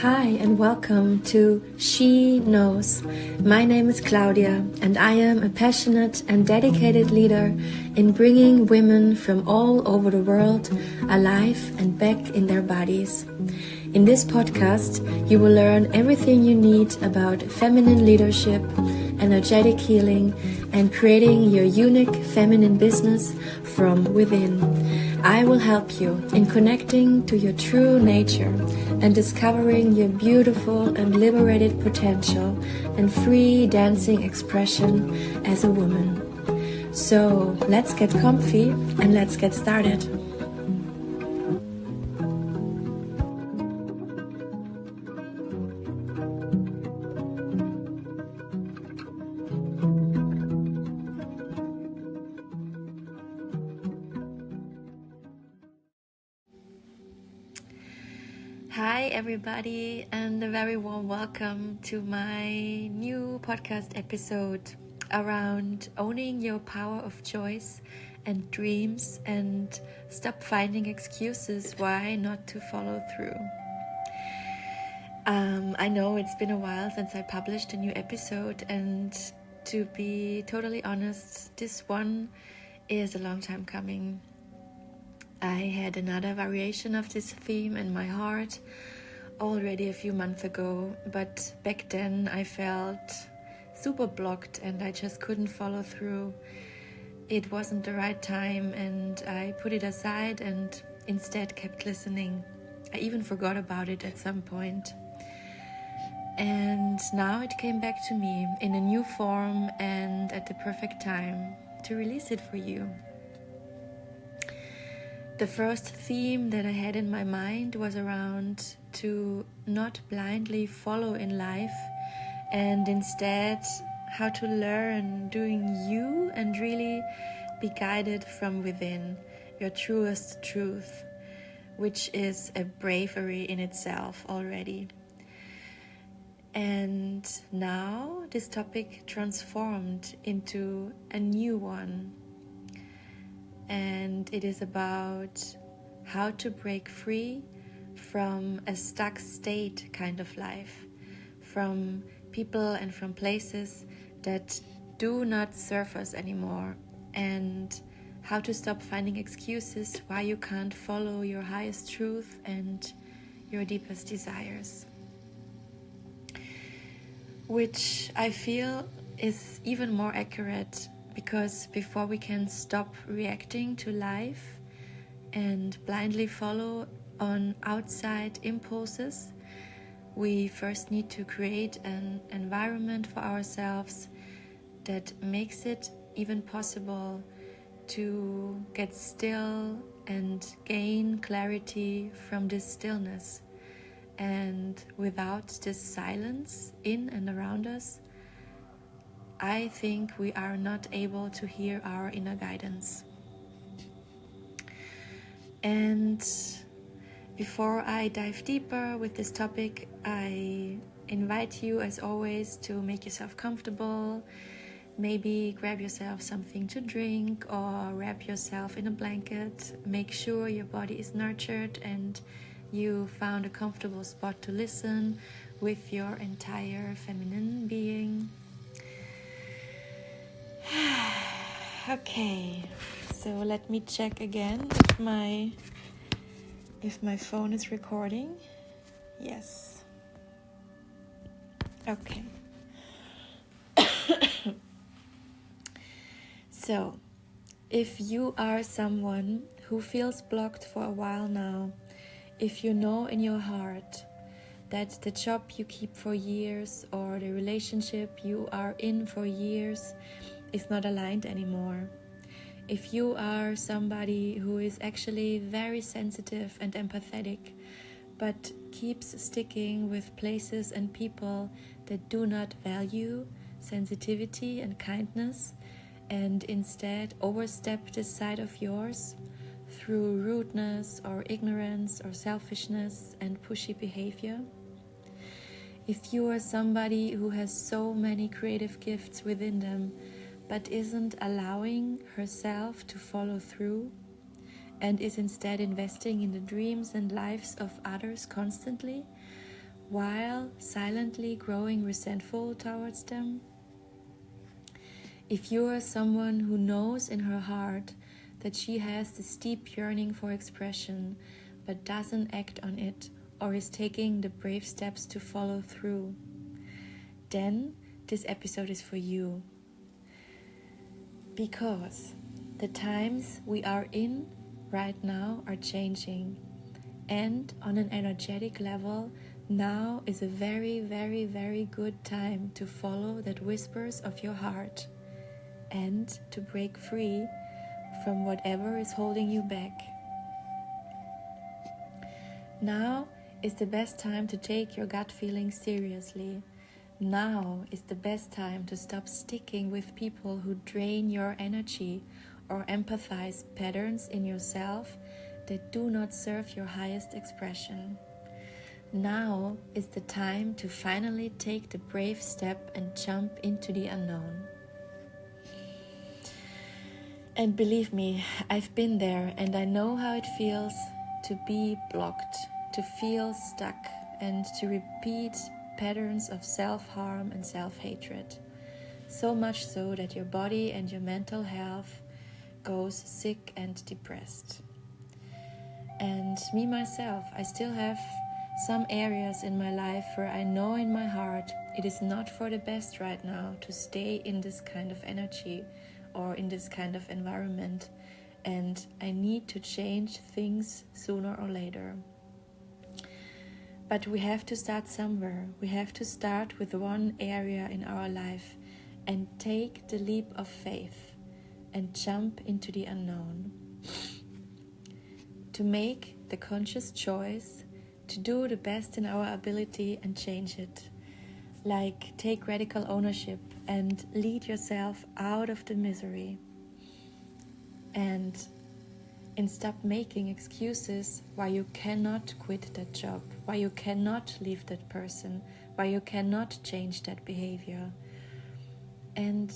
Hi and welcome to She Knows. My name is Claudia and I am a passionate and dedicated leader in bringing women from all over the world alive and back in their bodies. In this podcast, you will learn everything you need about feminine leadership, energetic healing, and creating your unique feminine business from within. I will help you in connecting to your true nature and discovering your beautiful and liberated potential and free dancing expression as a woman. So let's get comfy and let's get started. Hi everybody, and a very warm welcome to my new podcast episode around owning your power of choice and dreams and stop finding excuses why not to follow through. I know it's been a while since I published a new episode, and to be totally honest, this one is a long time coming. I had another variation of this theme in my heart already a few months ago, but back then I felt super blocked and I just couldn't follow through. It wasn't the right time and I put it aside and instead kept listening. I even forgot about it at some point. And now it came back to me in a new form and at the perfect time to release it for you. The first theme that I had in my mind was around to not blindly follow in life and instead how to learn doing you and really be guided from within, your truest truth, which is a bravery in itself already. And now this topic transformed into a new one. And it is about how to break free from a stuck state kind of life, from people and from places that do not serve us anymore, and how to stop finding excuses why you can't follow your highest truth and your deepest desires. Which I feel is even more accurate, because before we can stop reacting to life and blindly follow on outside impulses, we first need to create an environment for ourselves that makes it even possible to get still and gain clarity from this stillness. And without this silence in and around us, I think we are not able to hear our inner guidance. And before I dive deeper with this topic, I invite you, as always, to make yourself comfortable. Maybe grab yourself something to drink or wrap yourself in a blanket. Make sure your body is nurtured and you found a comfortable spot to listen with your entire feminine being. Okay, so let me check again if my phone is recording. Yes. Okay. So, if you are someone who feels blocked for a while now, if you know in your heart that the job you keep for years or the relationship you are in for years is not aligned anymore, if you are somebody who is actually very sensitive and empathetic but keeps sticking with places and people that do not value sensitivity and kindness and instead overstep this side of yours through rudeness or ignorance or selfishness and pushy behavior, if you are somebody who has so many creative gifts within them but isn't allowing herself to follow through and is instead investing in the dreams and lives of others constantly, while silently growing resentful towards them? If you are someone who knows in her heart that she has this deep yearning for expression but doesn't act on it or is taking the brave steps to follow through, then this episode is for you. Because the times we are in right now are changing, and on an energetic level, now is a very, very, very good time to follow that whispers of your heart and to break free from whatever is holding you back. Now is the best time to take your gut feelings seriously. Now is the best time to stop sticking with people who drain your energy or empathize patterns in yourself that do not serve your highest expression. Now is the time to finally take the brave step and jump into the unknown. And believe me, I've been there and I know how it feels to be blocked, to feel stuck, and to repeat patterns of self-harm and self-hatred. So much so that your body and your mental health goes sick and depressed. And me myself, I still have some areas in my life where I know in my heart it is not for the best right now to stay in this kind of energy or in this kind of environment, and I need to change things sooner or later. But we have to start somewhere. We have to start with one area in our life and take the leap of faith and jump into the unknown. To make the conscious choice to do the best in our ability and change it. Like take radical ownership and lead yourself out of the misery. And stop making excuses why you cannot quit that job, why you cannot leave that person, why you cannot change that behavior. And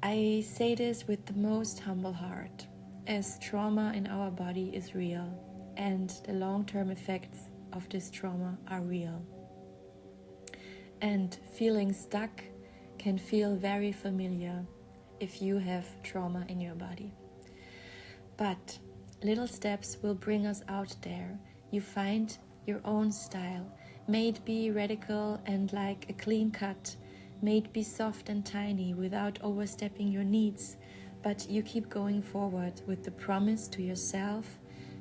I say this with the most humble heart, as trauma in our body is real, and the long-term effects of this trauma are real. And feeling stuck can feel very familiar if you have trauma in your body. But little steps will bring us out there. You find your own style. May it be radical and like a clean cut. May it be soft and tiny without overstepping your needs. But you keep going forward with the promise to yourself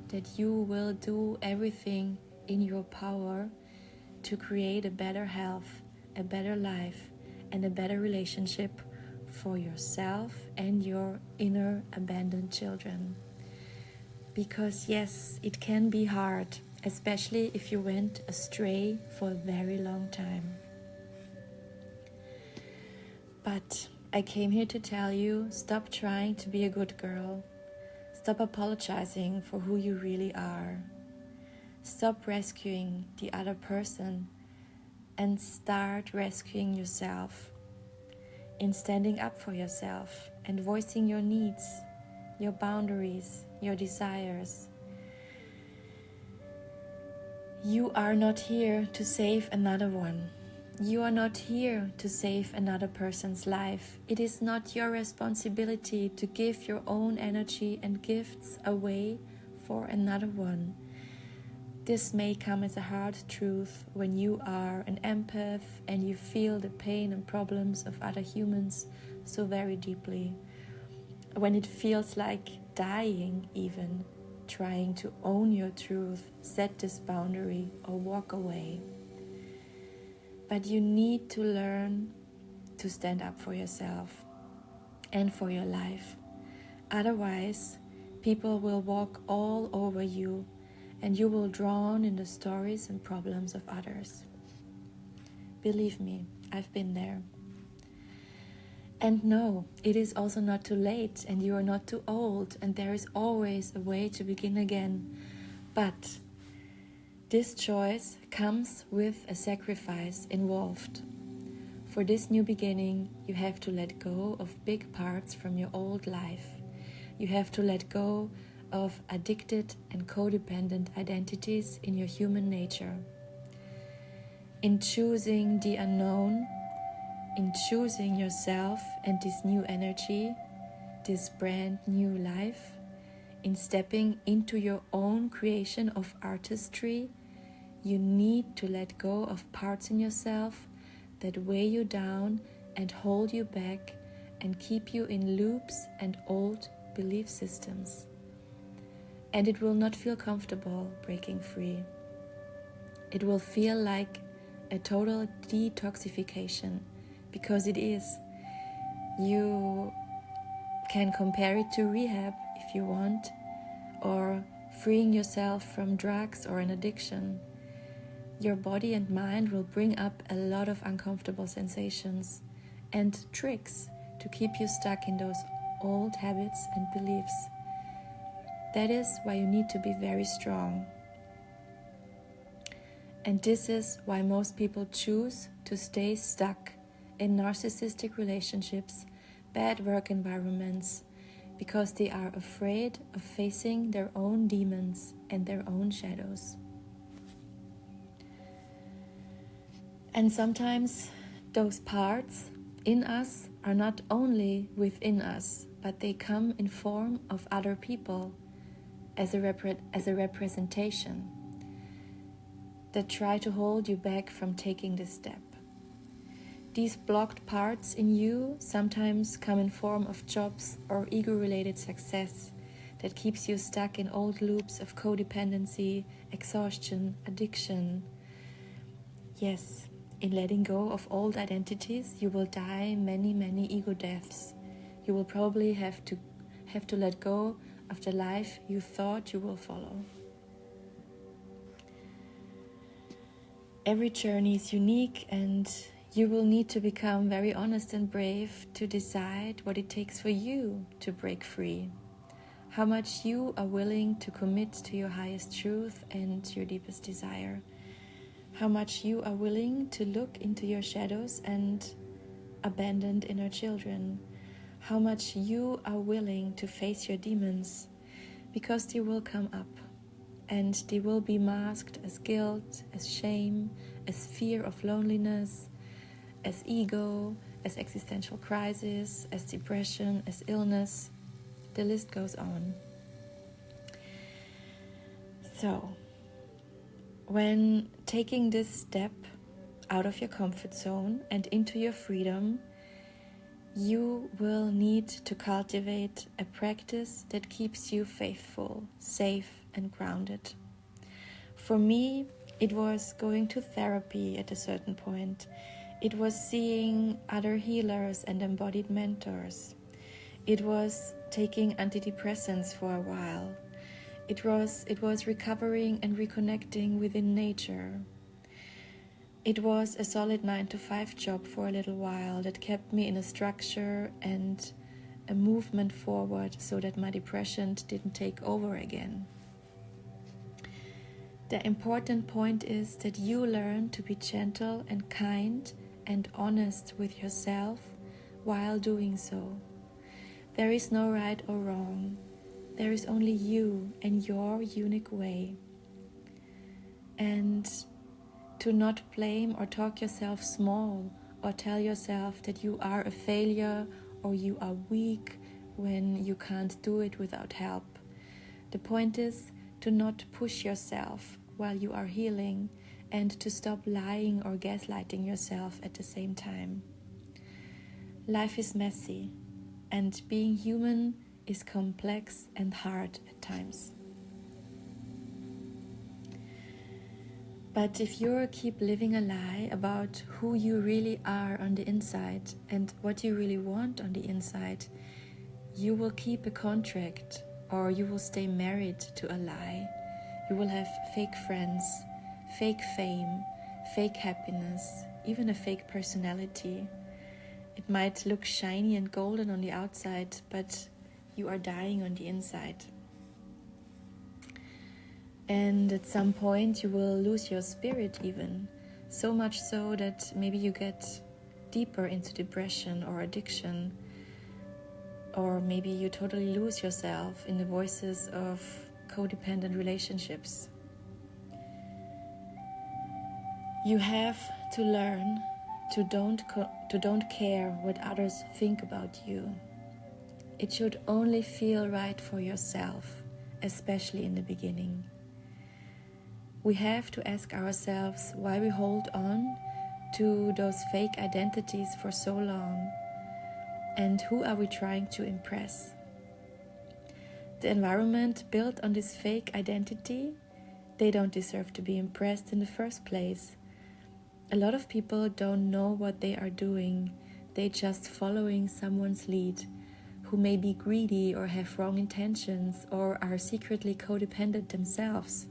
that you will do everything in your power to create a better health, a better life, and a better relationship for yourself and your inner abandoned children. Because yes, it can be hard, especially if you went astray for a very long time. But I came here to tell you, stop trying to be a good girl. Stop apologizing for who you really are. Stop rescuing the other person and start rescuing yourself in standing up for yourself and voicing your needs, your boundaries, your desires. You are not here to save another one. You are not here to save another person's life. It is not your responsibility to give your own energy and gifts away for another one. This may come as a hard truth when you are an empath and you feel the pain and problems of other humans so very deeply. When it feels like dying even, trying to own your truth, set this boundary or walk away. But you need to learn to stand up for yourself and for your life. Otherwise, people will walk all over you and you will drown in the stories and problems of others. Believe me, I've been there. And no, it is also not too late and you are not too old and there is always a way to begin again. But this choice comes with a sacrifice involved. For this new beginning, you have to let go of big parts from your old life. You have to let go of addicted and codependent identities in your human nature. in choosing the unknown, in choosing yourself and this new energy, this brand new life, in stepping into your own creation of artistry, you need to let go of parts in yourself that weigh you down and hold you back and keep you in loops and old belief systems. And it will not feel comfortable breaking free. It will feel like a total detoxification, because it is. You can compare it to rehab if you want, or freeing yourself from drugs or an addiction. Your body and mind will bring up a lot of uncomfortable sensations and tricks to keep you stuck in those old habits and beliefs. That is why you need to be very strong. And this is why most people choose to stay stuck in narcissistic relationships, bad work environments, because they are afraid of facing their own demons and their own shadows. And sometimes those parts in us are not only within us, but they come in form of other people as a representation that try to hold you back from taking this step. These blocked parts in you sometimes come in form of jobs or ego-related success that keeps you stuck in old loops of codependency, exhaustion, addiction. Yes, in letting go of old identities, you will die many ego deaths. You will probably have to let go of the life you thought you will follow. Every journey is unique, and you will need to become very honest and brave to decide what it takes for you to break free. How much you are willing to commit to your highest truth and your deepest desire. How much you are willing to look into your shadows and abandoned inner children. How much you are willing to face your demons, because they will come up. And they will be masked as guilt, as shame, as fear of loneliness, as ego, as existential crisis, as depression, as illness. The list goes on. So, when taking this step out of your comfort zone and into your freedom, you will need to cultivate a practice that keeps you faithful, safe, and grounded. For me, it was going to therapy at a certain point. It was seeing other healers and embodied mentors. It was taking antidepressants for a while. It was recovering and reconnecting within nature. It was a solid 9-to-5 job for a little while that kept me in a structure and a movement forward so that my depression didn't take over again. The important point is that you learn to be gentle and kind and honest with yourself while doing so. There is no right or wrong. There is only you and your unique way. And to not blame or talk yourself small or tell yourself that you are a failure or you are weak when you can't do it without help. The point is to not push yourself while you are healing, and to stop lying or gaslighting yourself at the same time. Life is messy, and being human is complex and hard at times. But if you keep living a lie about who you really are on the inside and what you really want on the inside, you will keep a contract, or you will stay married to a lie. You will have fake friends, fake fame, fake happiness, even a fake personality. It might look shiny and golden on the outside, but you are dying on the inside. And at some point you will lose your spirit even, so much so that maybe you get deeper into depression or addiction, or maybe you totally lose yourself in the voices of codependent relationships. You have to learn to don't care what others think about you. It should only feel right for yourself, especially in the beginning. We have to ask ourselves why we hold on to those fake identities for so long, and who are we trying to impress? The environment built on this fake identity, they don't deserve to be impressed in the first place. A lot of people don't know what they are doing. They're just following someone's lead, who may be greedy or have wrong intentions or are secretly codependent themselves.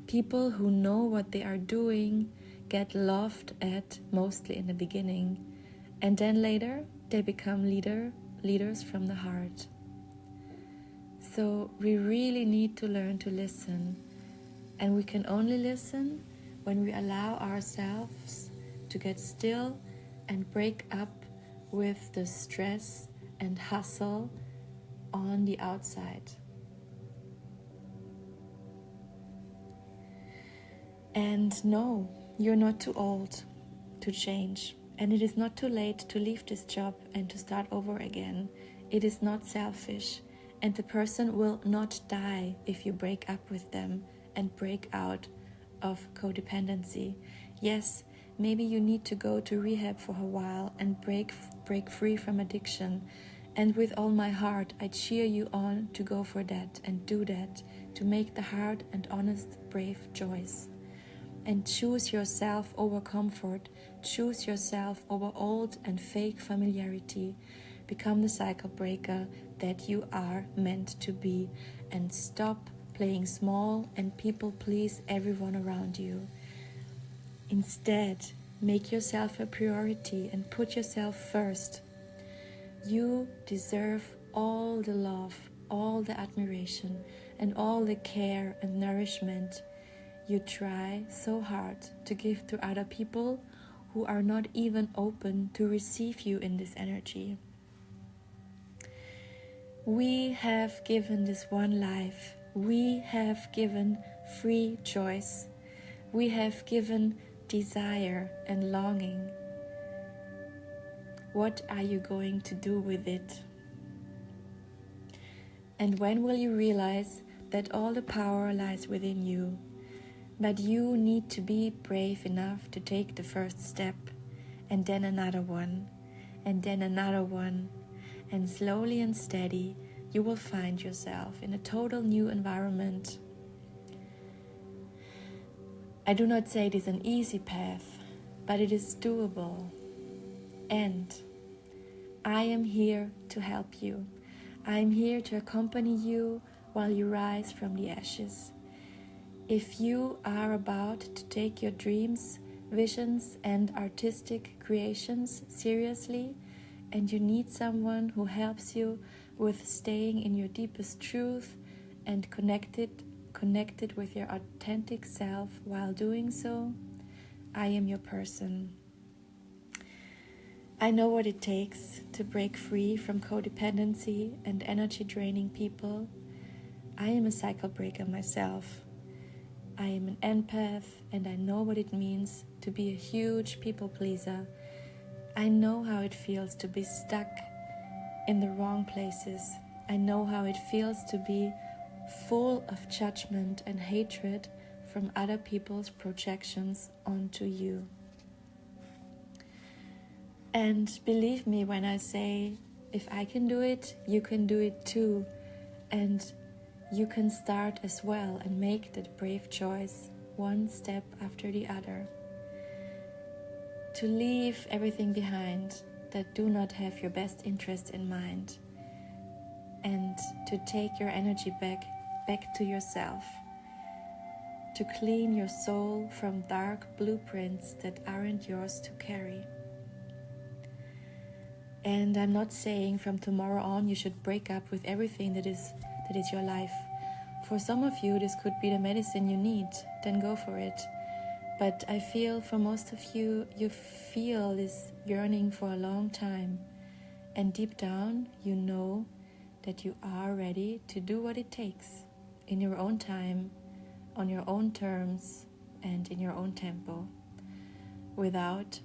People who know what they are doing get laughed at mostly in the beginning, and then later they become leaders from the heart. So we really need to learn to listen, and we can only listen when we allow ourselves to get still and break up with the stress and hustle on the outside. And no, you're not too old to change, and it is not too late to leave this job and to start over again. It is not selfish, and the person will not die if you break up with them and break out of codependency. Yes, maybe you need to go to rehab for a while and break free from addiction. And with all my heart, I cheer you on to go for that and do that, to make the hard and honest, brave choice. And choose yourself over comfort. Choose yourself over old and fake familiarity. Become the cycle breaker that you are meant to be, and stop playing small and people please everyone around you. Instead, make yourself a priority and put yourself first. You deserve all the love, all the admiration, and all the care and nourishment you try so hard to give to other people who are not even open to receive you in this energy. We have given this one life. We have given free choice. We have given desire and longing. What are you going to do with it? And when will you realize that all the power lies within you? But you need to be brave enough to take the first step, and then another one, and then another one. And slowly and steady, you will find yourself in a total new environment. I do not say it is an easy path, but it is doable. And I am here to help you. I am here to accompany you while you rise from the ashes. If you are about to take your dreams, visions, and artistic creations seriously, and you need someone who helps you with staying in your deepest truth and connected with your authentic self while doing so, I am your person. I know what it takes to break free from codependency and energy draining people. I am a cycle breaker myself. I am an empath, and I know what it means to be a huge people pleaser. I know how it feels to be stuck in the wrong places. I know how it feels to be full of judgment and hatred from other people's projections onto you. And believe me when I say, if I can do it, you can do it too. And you can start as well and make that brave choice, one step after the other. To leave everything behind that do not have your best interest in mind, and to take your energy back to yourself. To clean your soul from dark blueprints that aren't yours to carry. And I'm not saying from tomorrow on you should break up with everything that is your life. For some of you, this could be the medicine you need, then go for it. But I feel for most of you, you feel this yearning for a long time. And deep down, you know that you are ready to do what it takes in your own time, on your own terms, and in your own tempo, without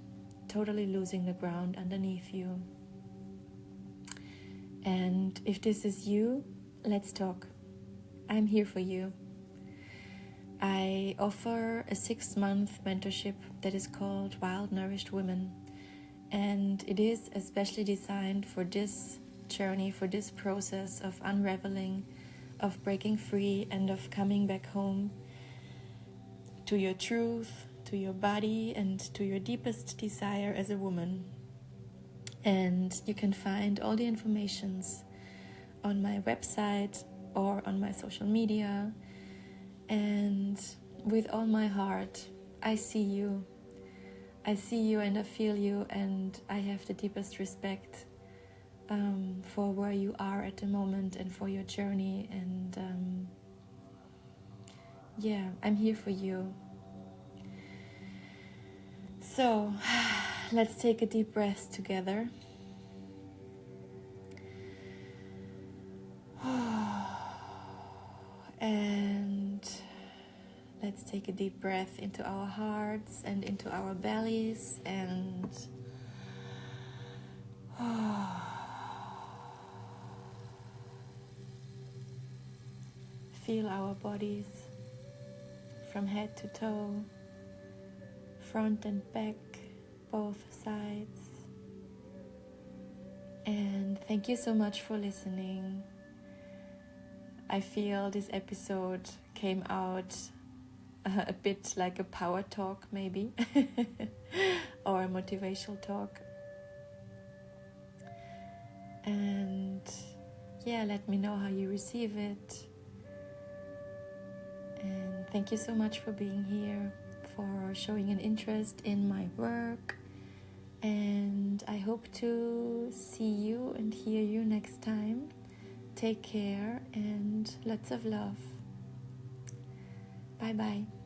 totally losing the ground underneath you. And if this is you, let's talk. I'm here for you. I offer a 6-month mentorship that is called Wild Nourished Women, and it is especially designed for this journey, for this process of unraveling, of breaking free, and of coming back home to your truth, to your body, and to your deepest desire as a woman. And you can find all the informations on my website or on my social media. And with all my heart, I see you. I see you and I feel you, and I have the deepest respect for where you are at the moment and for your journey. And yeah, I'm here for you. So let's take a deep breath together. And let's take a deep breath into our hearts and into our bellies, and feel our bodies from head to toe, front and back, both sides. And thank you so much for listening. I feel this episode came out a bit like a power talk, maybe, or a motivational talk. And yeah, let me know how you receive it. And thank you so much for being here, for showing an interest in my work. And I hope to see you and hear you next time. Take care and lots of love. Bye bye.